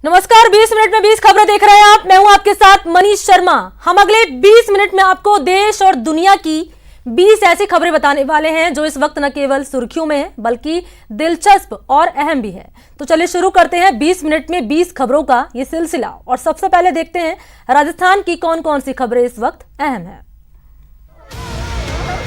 नमस्कार, 20 मिनट में 20 खबरें देख रहे हैं आप। मैं हूं आपके साथ मनीष शर्मा। हम अगले 20 मिनट में आपको देश और दुनिया की 20 ऐसी खबरें बताने वाले हैं जो इस वक्त न केवल सुर्खियों में है बल्कि दिलचस्प और अहम भी है। तो चलिए शुरू करते हैं 20 मिनट में 20 खबरों का ये सिलसिला। और सबसे पहले देखते हैं राजस्थान की कौन कौन सी खबरें इस वक्त अहम है।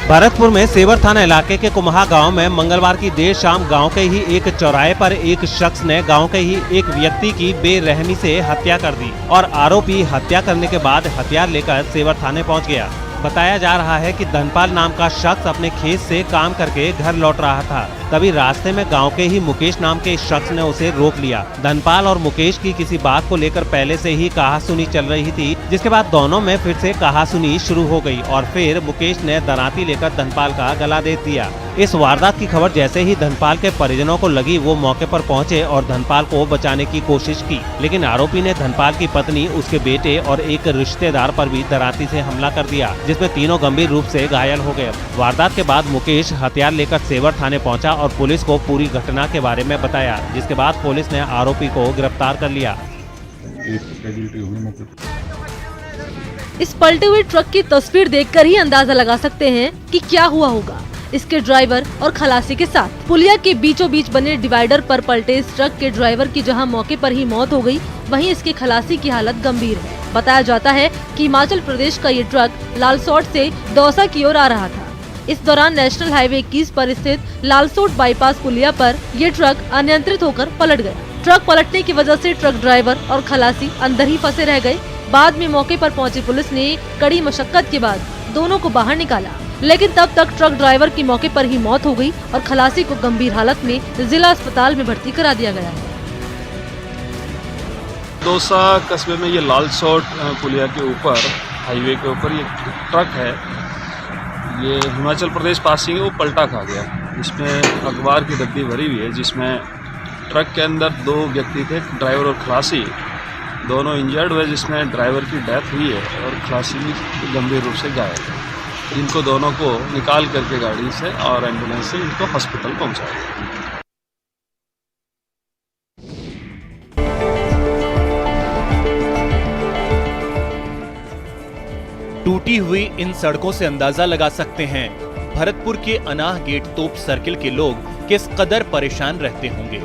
भरतपुर में सेवर थाना इलाके के कुम्हा गांव में मंगलवार की देर शाम गांव के ही एक चौराहे पर एक शख्स ने गांव के ही एक व्यक्ति की बेरहमी से हत्या कर दी और आरोपी हत्या करने के बाद हथियार लेकर सेवर थाने पहुंच गया। बताया जा रहा है कि धनपाल नाम का शख्स अपने खेत से काम करके घर लौट रहा था। तभी रास्ते में गांव के ही मुकेश नाम के शख्स ने उसे रोक लिया। धनपाल और मुकेश की किसी बात को लेकर पहले से ही कहासुनी चल रही थी, जिसके बाद दोनों में फिर से कहासुनी शुरू हो गई और फिर मुकेश ने दराती लेकर धनपाल का गला दे दिया। इस वारदात की खबर जैसे ही धनपाल के परिजनों को लगी, वो मौके पर पहुंचे और धनपाल को बचाने की कोशिश की, लेकिन आरोपी ने धनपाल की पत्नी, उसके बेटे और एक रिश्तेदार पर भी दराती से हमला कर दिया, जिसमें तीनों गंभीर रूप से घायल हो गए। वारदात के बाद मुकेश हथियार लेकर सेवर थाने पहुंचा और पुलिस को पूरी घटना के बारे में बताया, जिसके बाद पुलिस ने आरोपी को गिरफ्तार कर लिया। इस पलटे हुए ट्रक की तस्वीर देखकर ही अंदाजा लगा सकते हैं कि क्या हुआ होगा इसके ड्राइवर और खलासी के साथ। पुलिया के बीचों बीच बने डिवाइडर पर पलटे इस ट्रक के ड्राइवर की जहां मौके पर ही मौत हो गई, वहीं इसके खलासी की हालत गंभीर है। बताया जाता है कि हिमाचल प्रदेश का ये ट्रक लालसोट से दौसा की ओर आ रहा था। इस दौरान नेशनल हाईवे 21 पर स्थित लालसोट बाईपास पुलिया पर ये ट्रक अनियंत्रित होकर पलट गया। ट्रक पलटने की वजह से ट्रक ड्राइवर और खलासी अंदर ही फंसे रह गए। बाद में मौके पर पहुंची पुलिस ने कड़ी मशक्कत के बाद दोनों को बाहर निकाला, लेकिन तब तक ट्रक ड्राइवर की मौके पर ही मौत हो गई और खलासी को गंभीर हालत में जिला अस्पताल में भर्ती करा दिया गया है। दौसा कस्बे में ये लालसोट पुलिया के ऊपर, हाईवे के ऊपर ये ट्रक है। ये हिमाचल प्रदेश पासिंग है, वो पलटा खा गया। इसमें अखबार की डब्बी भरी हुई है, जिसमें ट्रक के अंदर 2 व्यक्ति थे, ड्राइवर और खलासी। दोनों इंजर्ड हुए, जिसमें ड्राइवर की डेथ हुई है और खलासी भी गंभीर रूप से घायल है। इनको दोनों को निकाल करके गाड़ी से और एम्बुलेंस से इनको हॉस्पिटल पहुंचाया गया। टूटी हुई इन सड़कों से अंदाजा लगा सकते हैं भरतपुर के अनाह गेट तोप सर्किल के लोग किस कदर परेशान रहते होंगे।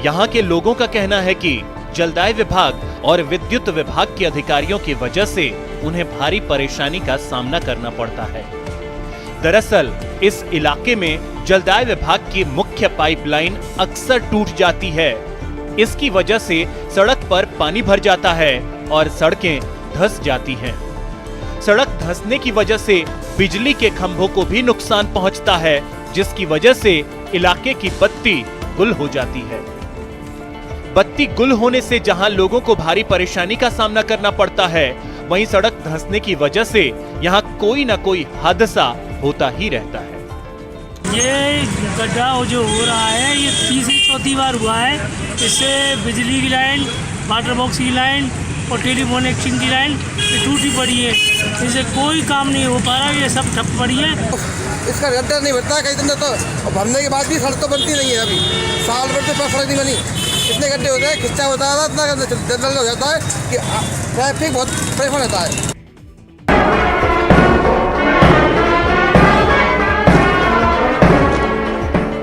यहाँ के लोगों का कहना है कि जलदाय विभाग और विद्युत विभाग के अधिकारियों की वजह से उन्हें भारी परेशानी का सामना करना पड़ता है। दरअसल इस इलाके में जलदाय विभाग की मुख्य पाइपलाइन अक्सर टूट जाती है। इसकी वजह से सड़क पर पानी भर जाता है और सड़कें धंस जाती हैं। सड़क धंसने की वजह से बिजली के खंभों को भी नुकसान पहुंचता है, जिसकी वजह से इलाके की बत्ती गुल हो जाती है। बत्ती गुल होने से जहां लोगों को भारी परेशानी का सामना करना पड़ता है, वहीं सड़क धंसने की वजह से यहां कोई न कोई हादसा होता ही रहता है। ये गड्ढा जो हो रहा है, ये तीसरी चौथी बार हुआ है। इससे बिजली की लाइन, वाटर बॉक्स की लाइन और टेलीफोन एक्सचेंज की लाइन टूटी पड़ी है। इससे कोई काम नहीं हो पा रहा, ये सब ठप पड़ी है। इसका गड्ढा नहीं भरता है कई दिन तो, और भरने के बाद भी सड़क तो बनती नहीं है। अभी साल भर से सड़क नहीं बनी, इतने गड्ढे होते हैं, खिंचा होता है, इतना जल्द हो जाता है कि ट्रैफिक बहुत परेशान होता है।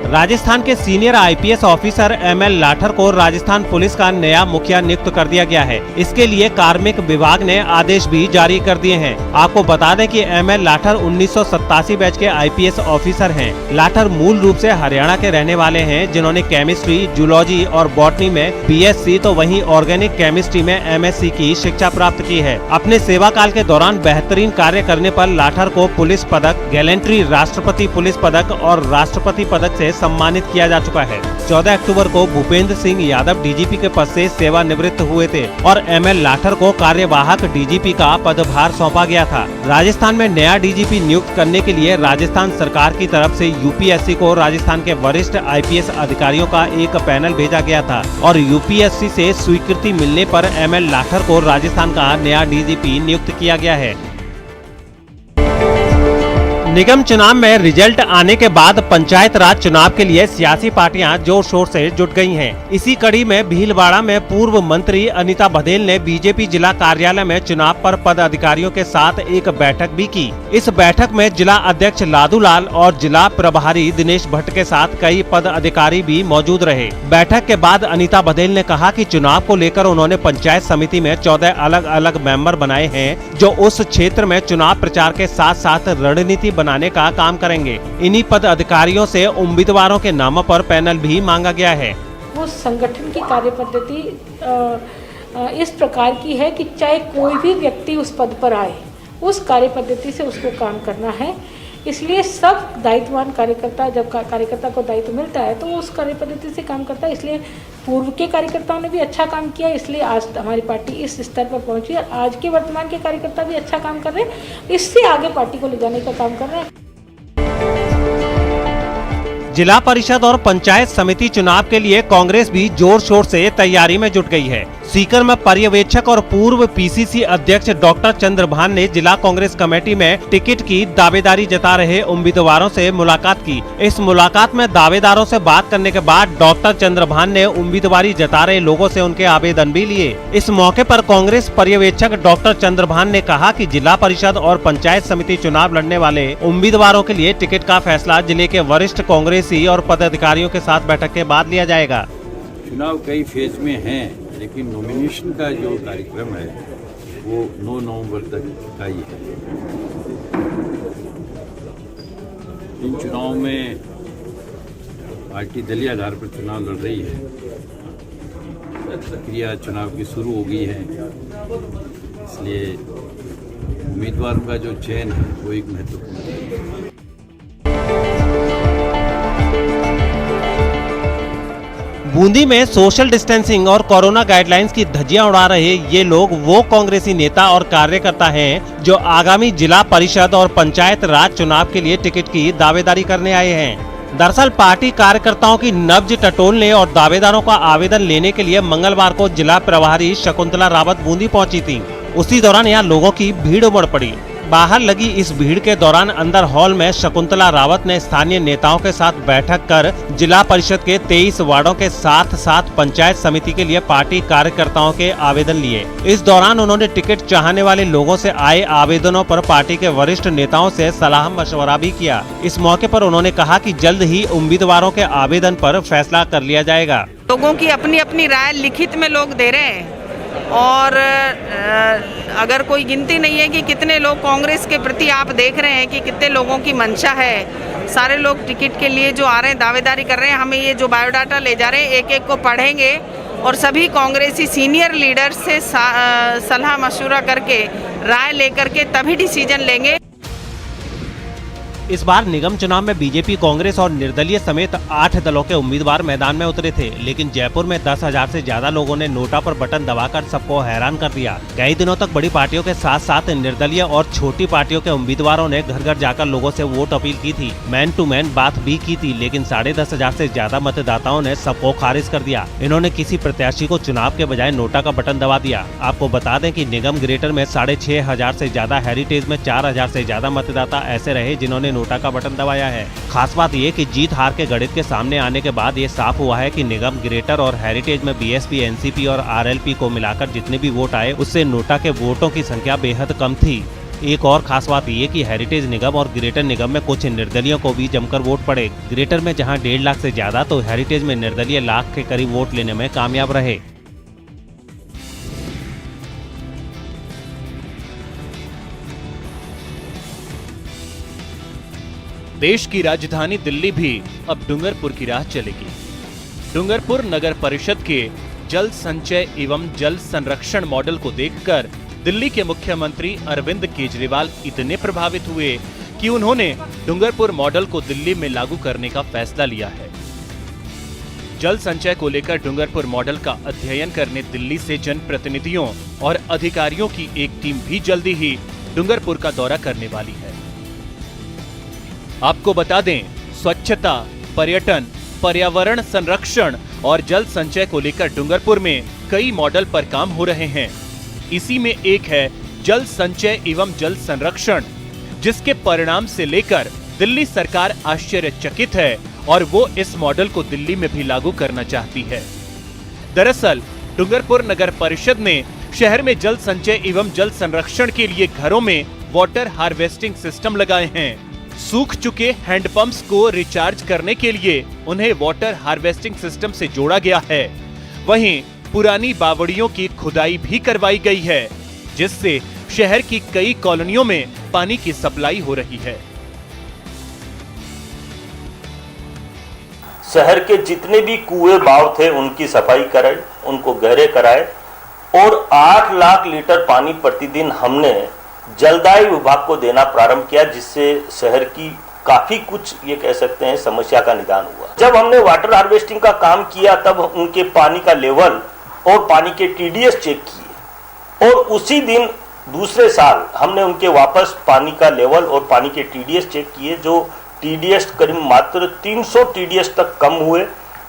राजस्थान के senior IPS officer ML Lathar को राजस्थान पुलिस का नया मुखिया नियुक्त कर दिया गया है। इसके लिए कार्मिक विभाग ने आदेश भी जारी कर दिए हैं। आपको बता दें कि एमएल लाठर 1987 बैच के आईपीएस ऑफिसर हैं। लाठर मूल रूप से हरियाणा के रहने वाले हैं, जिन्होंने केमिस्ट्री, जूलॉजी और बॉटनी में बीएससी तो वहीं ऑर्गेनिक केमिस्ट्री में एमएससी की शिक्षा प्राप्त की है। अपने सेवा काल के दौरान बेहतरीन कार्य करने पर लाठर को पुलिस पदक, गैलेंट्री राष्ट्रपति पुलिस पदक और राष्ट्रपति पदक से सम्मानित किया जा चुका है। 14 अक्टूबर को भूपेंद्र सिंह यादव डीजीपी के पद से सेवानिवृत्त हुए थे और एमएल लाठर को कार्यवाहक डीजीपी का पदभार सौंपा गया था। राजस्थान में नया डीजीपी नियुक्त करने के लिए राजस्थान सरकार की तरफ से यूपीएससी को राजस्थान के वरिष्ठ आईपीएस अधिकारियों का एक पैनल भेजा गया था और यूपीएससी से स्वीकृति मिलने पर एमएल लाठर को राजस्थान का नया डीजीपी नियुक्त किया गया है। निगम चुनाव में रिजल्ट आने के बाद पंचायत राज चुनाव के लिए सियासी पार्टियां जोर शोर से जुट गई हैं। इसी कड़ी में भीलवाड़ा में पूर्व मंत्री अनीता बघेल ने बीजेपी जिला कार्यालय में चुनाव पर पद अधिकारियों के साथ एक बैठक भी की। इस बैठक में जिला अध्यक्ष लादूलाल और जिला प्रभारी दिनेश भट्ट के साथ कई पद अधिकारी भी मौजूद रहे। बैठक के बाद अनीता बघेल ने कहा कि चुनाव को लेकर उन्होंने पंचायत समिति में 14 अलग अलग मेंबर बनाए हैं, जो उस क्षेत्र में चुनाव प्रचार के साथ साथ रणनीति बनाने का काम करेंगे। इन्हीं पद अधिकारियों से उम्मीदवारों के नामों पर पैनल भी मांगा गया है। वो संगठन की कार्य पद्धति इस प्रकार की है कि चाहे कोई भी व्यक्ति उस पद पर आए, उस कार्य पद्धति से उसको काम करना है। इसलिए सब दायित्ववान कार्यकर्ता, जब कार्यकर्ता को दायित्व मिलता है तो वो उस कार्य पद्धति से काम करता है। इसलिए पूर्व के कार्यकर्ताओं ने भी अच्छा काम किया, इसलिए आज हमारी पार्टी इस स्तर पर पहुंची और आज के वर्तमान के कार्यकर्ता भी अच्छा काम कर रहे हैं। इससे आगे पार्टी को ले जाने का काम कर रहे हैं। जिला परिषद और पंचायत समिति चुनाव के लिए कांग्रेस भी जोर शोर से तैयारी में जुट गई है। सीकर में पर्यवेक्षक और पूर्व पीसीसी अध्यक्ष डॉक्टर चंद्रभान ने जिला कांग्रेस कमेटी में टिकट की दावेदारी जता रहे उम्मीदवारों से मुलाकात की। इस मुलाकात में दावेदारों से बात करने के बाद डॉक्टर चंद्रभान ने उम्मीदवारी जता रहे लोगों से उनके आवेदन भी लिए। इस मौके पर कांग्रेस पर्यवेक्षक डॉक्टर चंद्रभान ने कहा कि जिला परिषद और पंचायत समिति चुनाव लड़ने वाले उम्मीदवारों के लिए टिकट का फैसला जिले के वरिष्ठ कांग्रेसी और पदाधिकारियों के साथ बैठक के बाद लिया जाएगा। चुनाव कई फेज में हैं, लेकिन नॉमिनेशन का जो कार्यक्रम है वो 9 नवंबर तक का ही है। इन चुनाव में पार्टी दलीय आधार पर चुनाव लड़ रही है। प्रक्रिया चुनाव की शुरू हो गई है, इसलिए उम्मीदवारों का जो चयन है वो एक महत्वपूर्ण है। बूंदी में सोशल डिस्टेंसिंग और कोरोना गाइडलाइंस की धज्जियां उड़ा रहे ये लोग वो कांग्रेसी नेता और कार्यकर्ता हैं जो आगामी जिला परिषद और पंचायत राज चुनाव के लिए टिकट की दावेदारी करने आए हैं। दरअसल पार्टी कार्यकर्ताओं की नब्ज टटोलने और दावेदारों का आवेदन लेने के लिए मंगलवार को जिला प्रभारी शकुंतला रावत बूंदी पहुंची थी। उसी दौरान यहाँ लोगों की भीड़ उमड़ पड़ी। बाहर लगी इस भीड़ के दौरान अंदर हॉल में शकुंतला रावत ने स्थानीय नेताओं के साथ बैठक कर जिला परिषद के 23 वार्डों के साथ साथ पंचायत समिति के लिए पार्टी कार्यकर्ताओं के आवेदन लिए। इस दौरान उन्होंने टिकट चाहने वाले लोगों से आए आवेदनों पर पार्टी के वरिष्ठ नेताओं से सलाह मशवरा भी किया। इस मौके पर उन्होंने कहा कि जल्द ही उम्मीदवारों के आवेदन पर फैसला कर लिया जाएगा। लोगों की अपनी अपनी राय लिखित में लोग दे रहे हैं और अगर कोई गिनती नहीं है कि कितने लोग कांग्रेस के प्रति आप देख रहे हैं कि कितने लोगों की मंशा है। सारे लोग टिकट के लिए जो आ रहे हैं, दावेदारी कर रहे हैं। हमें ये जो बायोडाटा ले जा रहे हैं एक एक को पढ़ेंगे और सभी कांग्रेसी सीनियर लीडर से सलाह मशवरा करके राय लेकर के तभी डिसीजन लेंगे। इस बार निगम चुनाव में बीजेपी, कांग्रेस और निर्दलीय समेत 8 दलों के उम्मीदवार मैदान में उतरे थे, लेकिन जयपुर में 10,000 से ज्यादा लोगों ने नोटा पर बटन दबाकर सबको हैरान कर दिया। कई दिनों तक बड़ी पार्टियों के साथ साथ निर्दलीय और छोटी पार्टियों के उम्मीदवारों ने घर घर जाकर लोगों से वोट अपील की थी, मैन टू मैन बात भी की थी, लेकिन 10,500 से ज्यादा मतदाताओं ने सबको खारिज कर दिया। इन्होंने किसी प्रत्याशी को चुनाव के बजाय नोटा का बटन दबा दिया। आपको बता दें कि निगम ग्रेटर में 6,500 से ज्यादा, हेरिटेज में 4,000 से ज्यादा मतदाता ऐसे रहे जिन्होंने नोटा का बटन दबाया है। खास बात ये कि जीत हार के गणित के सामने आने के बाद ये साफ हुआ है कि निगम ग्रेटर और हेरिटेज में बीएसपी, एनसीपी और आरएलपी को मिलाकर जितने भी वोट आए उससे नोटा के वोटों की संख्या बेहद कम थी। एक और खास बात ये कि हेरिटेज निगम और ग्रेटर निगम में कुछ निर्दलियों को भी जमकर वोट पड़े। ग्रेटर में जहां 1.5 लाख से ज्यादा तो हेरिटेज में निर्दलीय लाख के करीब वोट लेने में कामयाब रहे। देश की राजधानी दिल्ली भी अब डूंगरपुर की राह चलेगी। डूंगरपुर नगर परिषद के जल संचय एवं जल संरक्षण मॉडल को देखकर दिल्ली के मुख्यमंत्री अरविंद केजरीवाल इतने प्रभावित हुए कि उन्होंने डूंगरपुर मॉडल को दिल्ली में लागू करने का फैसला लिया है। जल संचय को लेकर डूंगरपुर मॉडल का अध्ययन करने दिल्ली से जनप्रतिनिधियों और अधिकारियों की एक टीम भी जल्दी ही डूंगरपुर का दौरा करने वाली है। आपको बता दें, स्वच्छता, पर्यटन, पर्यावरण संरक्षण और जल संचय को लेकर डूंगरपुर में कई मॉडल पर काम हो रहे हैं। इसी में एक है जल संचय एवं जल संरक्षण। जिसके परिणाम से लेकर दिल्ली सरकार आश्चर्यचकित है और वो इस मॉडल को दिल्ली में भी लागू करना चाहती है। दरअसल डूंगरपुर नगर परिषद ने शहर में जल संचय एवं जल संरक्षण के लिए घरों में वाटर हार्वेस्टिंग सिस्टम लगाए हैं। सूख चुके हैंडपंप्स को रिचार्ज करने के लिए उन्हें वाटर हार्वेस्टिंग सिस्टम से जोड़ा गया है। वहीं पुरानी बावड़ियों की खुदाई भी करवाई गई है, जिससे शहर की कई कॉलोनियों में पानी की सप्लाई हो रही है। शहर के जितने भी कुएं बाव थे उनकी सफाई कराई, उनको गहरे कराए और 8 लाख लीटर पानी प्रतिदिन हमने जलदाय विभाग को देना प्रारंभ किया, जिससे शहर की काफी कुछ ये कह सकते हैं समस्या का निदान हुआ। जब हमने वाटर हार्वेस्टिंग का काम किया तब उनके पानी का लेवल और पानी के टीडीएस चेक किए और उसी दिन दूसरे साल हमने उनके वापस पानी का लेवल और पानी के टीडीएस चेक किए, जो टीडीएस करीब मात्र 300 टीडीएस तक कम हुए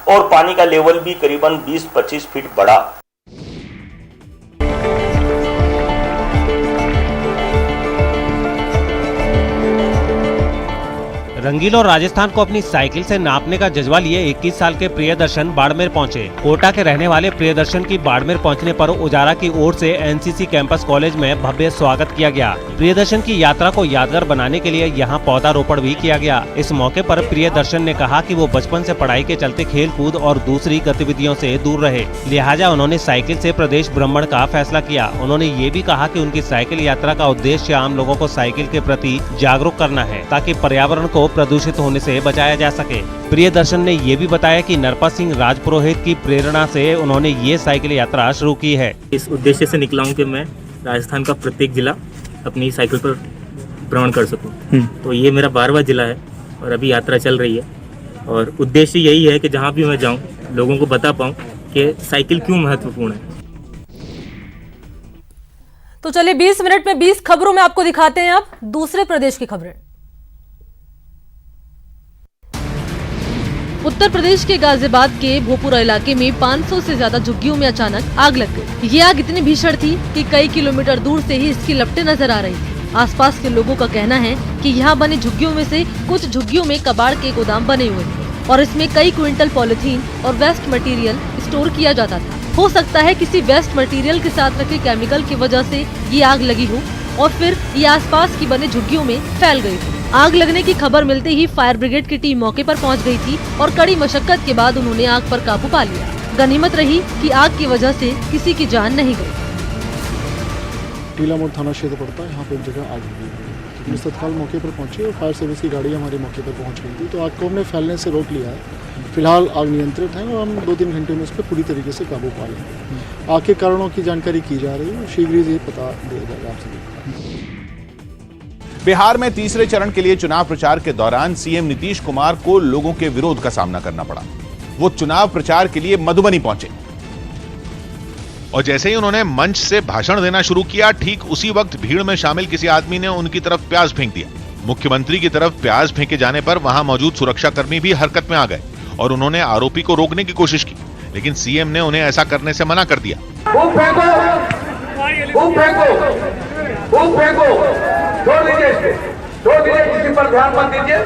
और पानी का लेवल भी करीबन 20-25 फीट बढ़ा। रंगीला और राजस्थान को अपनी साइकिल से नापने का जज्बा लिए 21 साल के प्रियदर्शन बाड़मेर पहुंचे। कोटा के रहने वाले प्रियदर्शन की बाड़मेर पहुंचने पर उजारा की ओर से एनसीसी कैंपस कॉलेज में भव्य स्वागत किया गया। प्रियदर्शन की यात्रा को यादगार बनाने के लिए यहां पौधारोपण भी किया गया। इस मौके पर प्रियदर्शन ने कहा कि वो बचपन से पढ़ाई के चलते खेल कूद और दूसरी गतिविधियों से दूर रहे, लिहाजा उन्होंने साइकिल से प्रदेश भ्रमण का फैसला किया। उन्होंने ये भी कहा कि उनकी साइकिल यात्रा का उद्देश्य आम लोगों को साइकिल के प्रति जागरूक करना है, ताकि पर्यावरण को प्रदूषित होने से बचाया जा सके। प्रियदर्शन ने ये भी बताया कि नरपत सिंह राजपुरोहित की प्रेरणा से उन्होंने ये साइकिल यात्रा शुरू की है। इस उद्देश्य से निकला हूँ कि मैं राजस्थान का प्रत्येक जिला अपनी साइकिल पर भ्रमण कर सकूं। तो ये मेरा 12वां जिला है और अभी यात्रा चल रही है और उद्देश्य यही है कि जहाँ भी मैं जाऊँ लोगों को बता पाऊँ कि साइकिल क्यों महत्वपूर्ण है। तो चलिए 20 मिनट में 20 खबरों में आपको दिखाते हैं अब दूसरे प्रदेश की खबरें। उत्तर प्रदेश के गाजियाबाद के भोपुरा इलाके में 500 से ज्यादा झुग्गियों में अचानक आग लग गई। ये आग इतनी भीषण थी कि कई किलोमीटर दूर से ही इसकी लपटें नजर आ रही थी। आसपास के लोगों का कहना है कि यहाँ बनी झुग्गियों में से कुछ झुग्गियों में कबाड़ के गोदाम बने हुए थे और इसमें कई क्विंटल पॉलिथीन और वेस्ट मटेरियल स्टोर किया जाता था। हो सकता है किसी वेस्ट मटेरियल के साथ रखे केमिकल की वजह से ये आग लगी हो और फिर ये आसपास की बने झुग्गियों में फैल गई थी। आग लगने की खबर मिलते ही फायर ब्रिगेड की टीम मौके पर पहुंच गई थी और कड़ी मशक्कत के बाद उन्होंने आग पर काबू पा लिया। गनीमत रही कि आग की वजह से किसी की जान नहीं गई। टीला मोड़ थाना क्षेत्र पड़ता है, यहाँ पे एक जगह आग लगी हुई है। तत्काल मौके पर पहुंचे और फायर सर्विस की गाड़ी हमारे मौके पर पहुंच गई थी, तो आग को हमने फैलने से रोक लिया है। फिलहाल आग नियंत्रित है और हम 2-3 घंटे में इस पर पूरी तरीके से काबू पा लेंगे। आग के कारणों की जानकारी की जा रही है, शीघ्र ही ये पता दिया जाएगा आपसे। बिहार में तीसरे चरण के लिए चुनाव प्रचार के दौरान सीएम नीतीश कुमार को लोगों के विरोध का सामना करना पड़ा। वो चुनाव प्रचार के लिए मधुबनी पहुंचे और जैसे ही उन्होंने मंच से भाषण देना शुरू किया, ठीक उसी वक्त भीड़ में शामिल किसी आदमी ने उनकी तरफ प्याज फेंक दिया। मुख्यमंत्री की तरफ प्याज फेंके जाने पर वहां मौजूद सुरक्षाकर्मी भी हरकत में आ गए और उन्होंने आरोपी को रोकने की कोशिश की, लेकिन सीएम ने उन्हें ऐसा करने से मना कर दिया। किसी पर ध्यान मत दीजिए।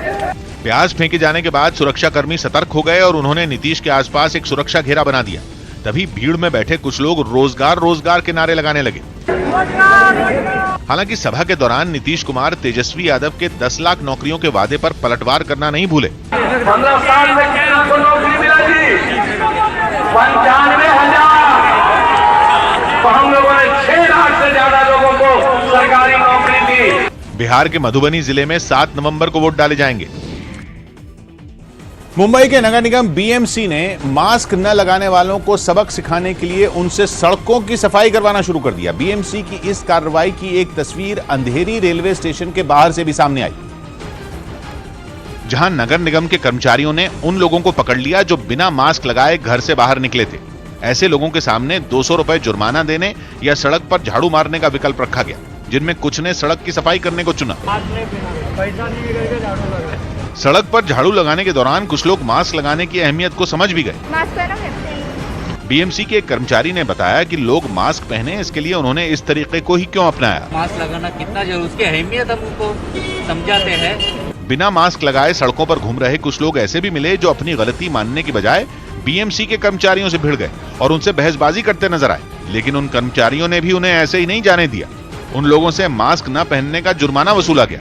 प्याज फेंके जाने के बाद सुरक्षाकर्मी सतर्क हो गए और उन्होंने नीतीश के आसपास एक सुरक्षा घेरा बना दिया। तभी भीड़ में बैठे कुछ लोग रोजगार रोजगार के नारे लगाने लगे। हालांकि सभा के दौरान नीतीश कुमार तेजस्वी यादव के 10 लाख नौकरियों के वादे पर पलटवार करना नहीं भूले। 15 साल में कितना को नौकरी मिला जी? 95,000। तो हम लोगों ने 6 लाख से ज्यादा लोगों को सरकारी नौकरी दी। बिहार के मधुबनी जिले में 7 नवंबर को वोट डाले जाएंगे। मुंबई के नगर निगम बीएमसी ने मास्क न लगाने वालों को सबक सिखाने के लिए उनसे सड़कों की सफाई करवाना शुरू कर दिया। बीएमसी की इस कार्रवाई की एक तस्वीर अंधेरी रेलवे स्टेशन के बाहर से भी सामने आई, जहां नगर निगम के कर्मचारियों ने उन लोगों को पकड़ लिया जो बिना मास्क लगाए घर से बाहर निकले थे। ऐसे लोगों के सामने 200 रुपए जुर्माना देने या सड़क पर झाड़ू मारने का विकल्प रखा गया, जिनमें कुछ ने सड़क की सफाई करने को चुना। सड़क पर झाड़ू लगाने के दौरान कुछ लोग मास्क लगाने की अहमियत को समझ भी गए। बीएमसी के एक कर्मचारी ने बताया कि लोग मास्क पहने, इसके लिए उन्होंने इस तरीके को ही क्यों अपनाया। मास्क लगाना कितना जरूरी, उसकी अहमियत हमको समझाते हैं। बिना मास्क लगाए सड़कों पर घूम रहे कुछ लोग ऐसे भी मिले जो अपनी गलती मानने की बजाय बीएमसी के कर्मचारियों से भिड़ गए और उनसे बहसबाजी करते नजर आए। लेकिन उन कर्मचारियों ने भी उन्हें ऐसे ही नहीं जाने दिया। उन लोगों से मास्क न पहनने का जुर्माना वसूला गया।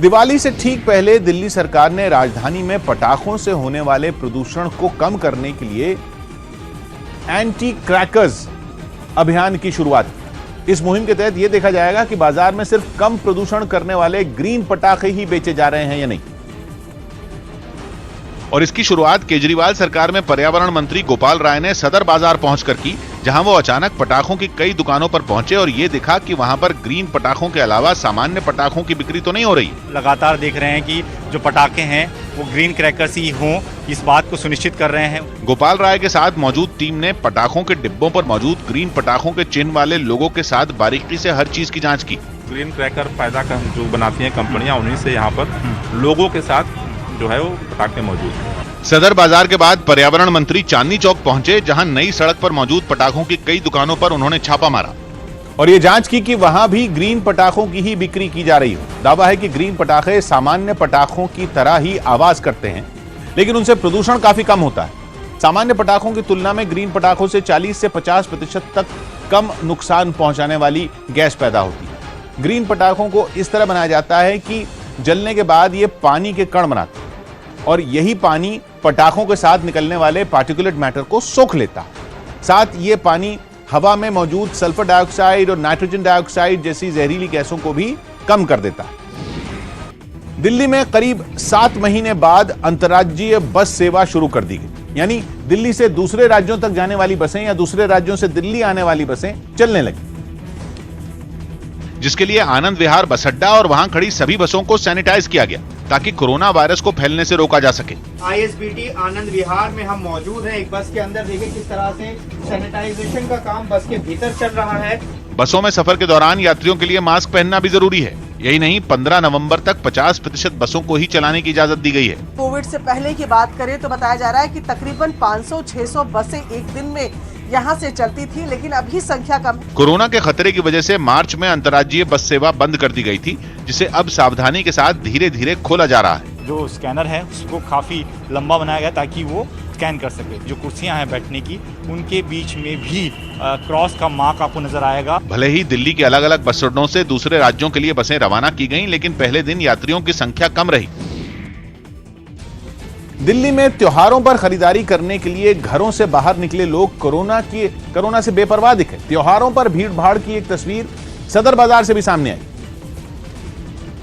दिवाली से ठीक पहले दिल्ली सरकार ने राजधानी में पटाखों से होने वाले प्रदूषण को कम करने के लिए एंटी क्रैकर्स अभियान की शुरुआत की। इस मुहिम के तहत यह देखा जाएगा कि बाजार में सिर्फ कम प्रदूषण करने वाले ग्रीन पटाखे ही बेचे जा रहे हैं या नहीं। और इसकी शुरुआत केजरीवाल सरकार में पर्यावरण मंत्री गोपाल राय ने सदर बाजार पहुंचकर की, जहां वो अचानक पटाखों की कई दुकानों पर पहुंचे और ये दिखा कि वहां पर ग्रीन पटाखों के अलावा सामान्य पटाखों की बिक्री तो नहीं हो रही। लगातार देख रहे हैं कि जो पटाखे हैं वो ग्रीन क्रैकर्स ही हों, इस बात को सुनिश्चित कर रहे हैं। गोपाल राय के साथ मौजूद टीम ने पटाखों के डिब्बों पर मौजूद ग्रीन पटाखों के चिन्ह वाले लोगों के साथ बारीकी से हर चीज की जाँच की। ग्रीन क्रैकर पैदा कर जो बनाती हैं कंपनियां, उन्हीं से यहाँ पर लोगों के साथ जो है वो पटाखे मौजूद हैं। सदर बाजार के बाद पर्यावरण मंत्री चांदनी चौक पहुंचे, जहां नई सड़क पर मौजूद पटाखों की कई दुकानों पर उन्होंने छापा मारा और ये जांच की कि वहां भी ग्रीन पटाखों की ही बिक्री की जा रही हो। दावा है कि ग्रीन पटाखे सामान्य पटाखों की तरह ही आवाज करते हैं, लेकिन उनसे प्रदूषण काफी कम होता है। सामान्य पटाखों की तुलना में ग्रीन पटाखों से 40 से 50% तक कम नुकसान पहुंचाने वाली गैस पैदा होती है। ग्रीन पटाखों को इस तरह बनाया जाता है कि जलने के बाद ये पानी के कण बनाते हैं और यही पानी पटाखों के साथ निकलने वाले पार्टिकुलेट मैटर को सोख लेता है। साथ ये पानी हवा में मौजूद सल्फर डाइऑक्साइड और नाइट्रोजन डाइऑक्साइड जैसी जहरीली गैसों को भी कम कर देता है। दिल्ली में करीब 7 महीने बाद अंतर्राज्यीय बस सेवा शुरू कर दी गई, यानी दिल्ली से दूसरे राज्यों तक जाने वाली बसें या दूसरे राज्यों से दिल्ली आने वाली बसें चलने लगी, जिसके लिए आनंद विहार बस अड्डा और वहां खड़ी सभी बसों को सैनिटाइज किया गया ताकि कोरोना वायरस को फैलने से रोका जा सके। ISBT आनंद विहार में हम मौजूद हैं। एक बस के अंदर देखिए किस तरह से सैनिटाइजेशन का काम बस के भीतर चल रहा है। बसों में सफर के दौरान यात्रियों के लिए मास्क पहनना भी जरूरी है। यही नहीं, 15 नवंबर तक 50% बसों को ही चलाने की इजाजत दी गई है। कोविड से पहले की बात करें तो बताया जा रहा है कि तकरीबन 500-600 बसें एक दिन में यहाँ से चलती थी, लेकिन अभी संख्या कम। कोरोना के खतरे की वजह से मार्च में अंतर्राज्यीय बस सेवा बंद कर दी गई थी, जिसे अब सावधानी के साथ धीरे धीरे खोला जा रहा है। जो स्कैनर है उसको काफी लंबा बनाया गया ताकि वो स्कैन कर सके। जो कुर्सियां हैं बैठने की, उनके बीच में भी क्रॉस का मार्क आपको नजर आएगा। भले ही दिल्ली के अलग अलग बस अड्डों से दूसरे राज्यों के लिए बसें रवाना की गईं, लेकिन पहले दिन यात्रियों की संख्या कम रही। दिल्ली में त्योहारों पर खरीदारी करने के लिए घरों से बाहर निकले लोग कोरोना से बेपरवाह दिखे। त्योहारों पर भीड़ भाड़ की एक तस्वीर सदर बाजार से भी सामने आई,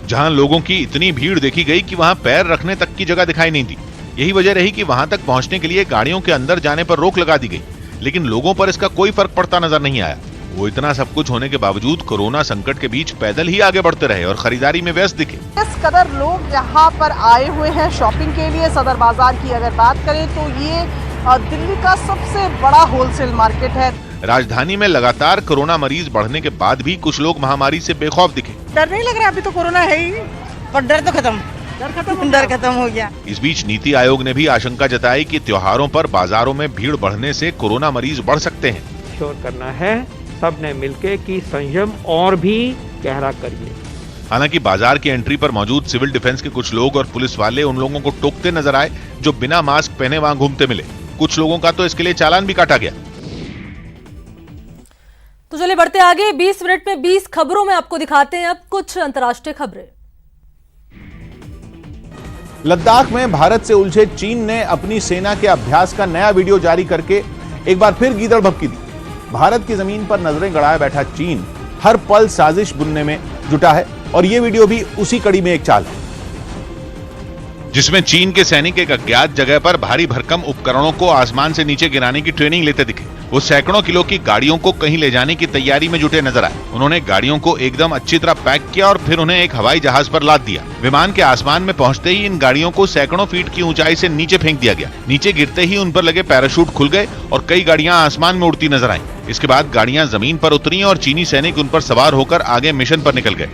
जहां लोगों की इतनी भीड़ देखी गई कि वहां पैर रखने तक की जगह दिखाई नहीं दी। यही वजह रही कि वहां तक पहुंचने के लिए गाड़ियों के अंदर जाने पर रोक लगा दी गई, लेकिन लोगों पर इसका कोई फर्क पड़ता नजर नहीं आया। वो इतना सब कुछ होने के बावजूद कोरोना संकट के बीच पैदल ही आगे बढ़ते रहे और खरीदारी में व्यस्त दिखे। इस कदर लोग यहाँ पर आए हुए हैं शॉपिंग के लिए। सदर बाजार की अगर बात करें तो ये दिल्ली का सबसे बड़ा होलसेल मार्केट है। राजधानी में लगातार कोरोना मरीज बढ़ने के बाद भी कुछ लोग महामारी से बेखौफ दिखे। डर नहीं लग रहा, अभी तो कोरोना है ही, पर डर तो खत्म हो गया। इस बीच नीति आयोग ने भी आशंका जताई कि त्योहारों पर बाजारों में भीड़ बढ़ने से कोरोना मरीज बढ़ सकते हैं। श्योर करना है सब ने मिलके कि संयम और भी गहरा करिए। हालांकि बाजार की एंट्री पर मौजूद सिविल डिफेंस के कुछ लोग और पुलिस वाले उन लोगों को टोकते नजर आए जो बिना मास्क पहने वहां घूमते मिले। कुछ लोगों का तो इसके लिए चालान भी काटा गया। तो चलिए बढ़ते आगे। 20 मिनट में 20 खबरों में आपको दिखाते हैं अब कुछ अंतर्राष्ट्रीय खबरें। लद्दाख में भारत से उलझे चीन ने अपनी सेना के अभ्यास का नया वीडियो जारी करके एक बार फिर गीदड़ भभकी दी। भारत की जमीन पर नजरें गड़ाए बैठा चीन हर पल साजिश बुनने में जुटा है और यह वीडियो भी उसी कड़ी में एक चाल है, जिसमें चीन के सैनिक एक अज्ञात जगह पर भारी भरकम उपकरणों को आसमान से नीचे गिराने की ट्रेनिंग लेते दिखे। वो सैकड़ों किलो की गाड़ियों को कहीं ले जाने की तैयारी में जुटे नजर आए। उन्होंने गाड़ियों को एकदम अच्छी तरह पैक किया और फिर उन्हें एक हवाई जहाज पर लाद दिया। विमान के आसमान में पहुंचते ही इन गाड़ियों को सैकड़ों फीट की ऊंचाई से नीचे फेंक दिया गया। नीचे गिरते ही उन पर लगे पैराशूट खुल गए और कई गाड़ियां आसमान में उड़ती नजर आईं। इसके बाद गाड़ियां जमीन पर उतरी और चीनी सैनिक उन पर सवार होकर आगे मिशन पर निकल गए।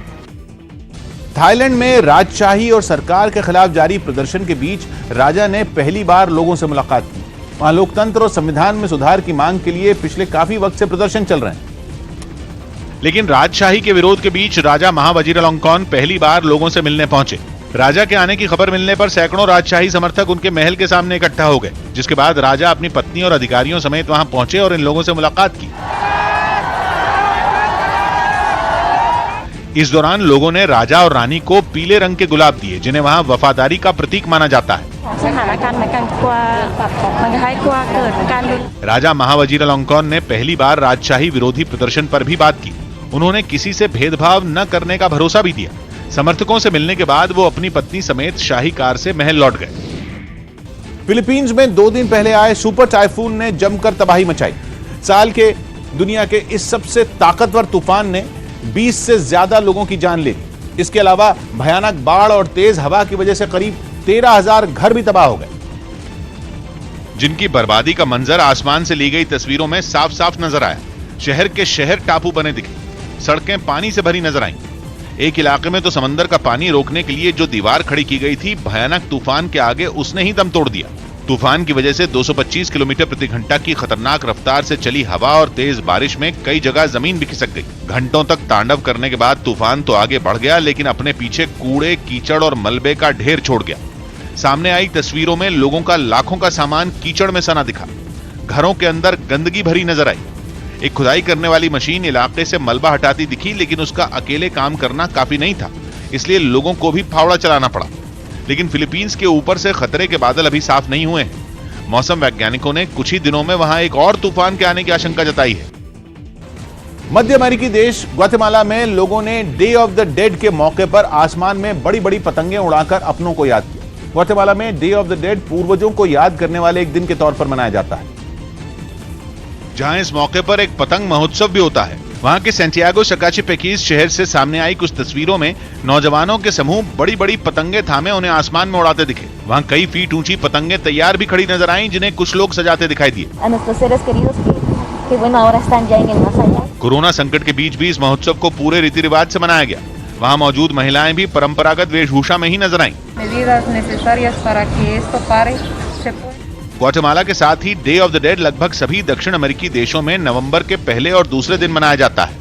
थाईलैंड में राजशाही और सरकार के खिलाफ जारी प्रदर्शन के बीच राजा ने पहली बार लोगों से मुलाकात की। वहां लोकतंत्र और संविधान में सुधार की मांग के लिए पिछले काफी वक्त से प्रदर्शन चल रहे हैं। लेकिन राजशाही के विरोध के बीच राजा महावजीरालोंगकोर्न पहली बार लोगों से मिलने पहुंचे। राजा के आने की खबर मिलने पर सैकड़ों राजशाही समर्थक उनके महल के सामने इकट्ठा हो गए, जिसके बाद राजा अपनी पत्नी और अधिकारियों समेत वहां पहुंचे और इन लोगों से मुलाकात की। इस दौरान लोगों ने राजा और रानी को पीले रंग के गुलाब दिए, जिन्हें वहां वफादारी का प्रतीक माना जाता है। राजा महावजीरालोंगकोर्न ने पहली बार राजशाही विरोधी प्रदर्शन पर भी बात की। उन्होंने किसी से भेदभाव न करने का भरोसा भी दिया। समर्थकों से मिलने के बाद वो अपनी पत्नी समेत शाही कार से महल लौट गए। फिलीपींस में 2 दिन पहले आए सुपर टाइफून ने जमकर तबाही मचाई। साल के दुनिया के इस सबसे ताकतवर तूफान ने 20 से ज्यादा लोगों की जान ले ली। इसके अलावा भयानक बाढ़ और तेज हवा की वजह से करीब 13,000 घर भी तबाह हो गए, जिनकी बर्बादी का मंजर आसमान से ली गई तस्वीरों में साफ साफ नजर आया। शहर के शहर टापू बने दिखे, सड़कें पानी से भरी नजर आईं। एक इलाके में तो समंदर का पानी रोकने के लिए जो दीवार खड़ी की गई थी, भयानक तूफान के आगे उसने ही दम तोड़ दिया। तूफान की वजह से 225 किलोमीटर प्रति घंटा की खतरनाक रफ्तार से चली हवा और तेज बारिश में कई जगह जमीन भी खिसक गई। घंटों तक तांडव करने के बाद तूफान तो आगे बढ़ गया, लेकिन अपने पीछे कूड़े, कीचड़ और मलबे का ढेर छोड़ गया। सामने आई तस्वीरों में लोगों का लाखों का सामान कीचड़ में सना दिखा। घरों के अंदर गंदगी भरी नजर आई। एक खुदाई करने वाली मशीन इलाके से मलबा हटाती दिखी, लेकिन उसका अकेले काम करना काफी नहीं था, इसलिए लोगों को भी फावड़ा चलाना पड़ा। लेकिन फिलीपींस के ऊपर से खतरे के बादल अभी साफ नहीं हुए हैं। मौसम वैज्ञानिकों ने कुछ ही दिनों में वहां एक और तूफान के आने की आशंका जताई है। मध्य अमेरिकी देश ग्वाटेमाला में लोगों ने डे ऑफ द डेड के मौके पर आसमान में बड़ी बड़ी पतंगें उड़ाकर अपनों को याद किया। ग्वाटेमाला में डे ऑफ द डेड पूर्वजों को याद करने वाले एक दिन के तौर पर मनाया जाता है, जहां इस मौके पर एक पतंग महोत्सव भी होता है। वहां के सैंटियागो सकाचेपेकीज शहर से सामने आई कुछ तस्वीरों में नौजवानों के समूह बड़ी बड़ी पतंगे थामे उन्हें आसमान में उड़ाते दिखे। वहां कई फीट ऊंची पतंगे तैयार भी खड़ी नजर आईं, जिन्हें कुछ लोग सजाते दिखाई दिए। कोरोना संकट के बीच भी इस महोत्सव को पूरे रीति रिवाज से मनाया गया। वहां मौजूद महिलाएं भी परंपरागत वेशभूषा में ही नजर आईं। ग्वाटेमाला के साथ ही डे ऑफ द डेड लगभग सभी दक्षिण अमेरिकी देशों में नवंबर के पहले और दूसरे दिन मनाया जाता है।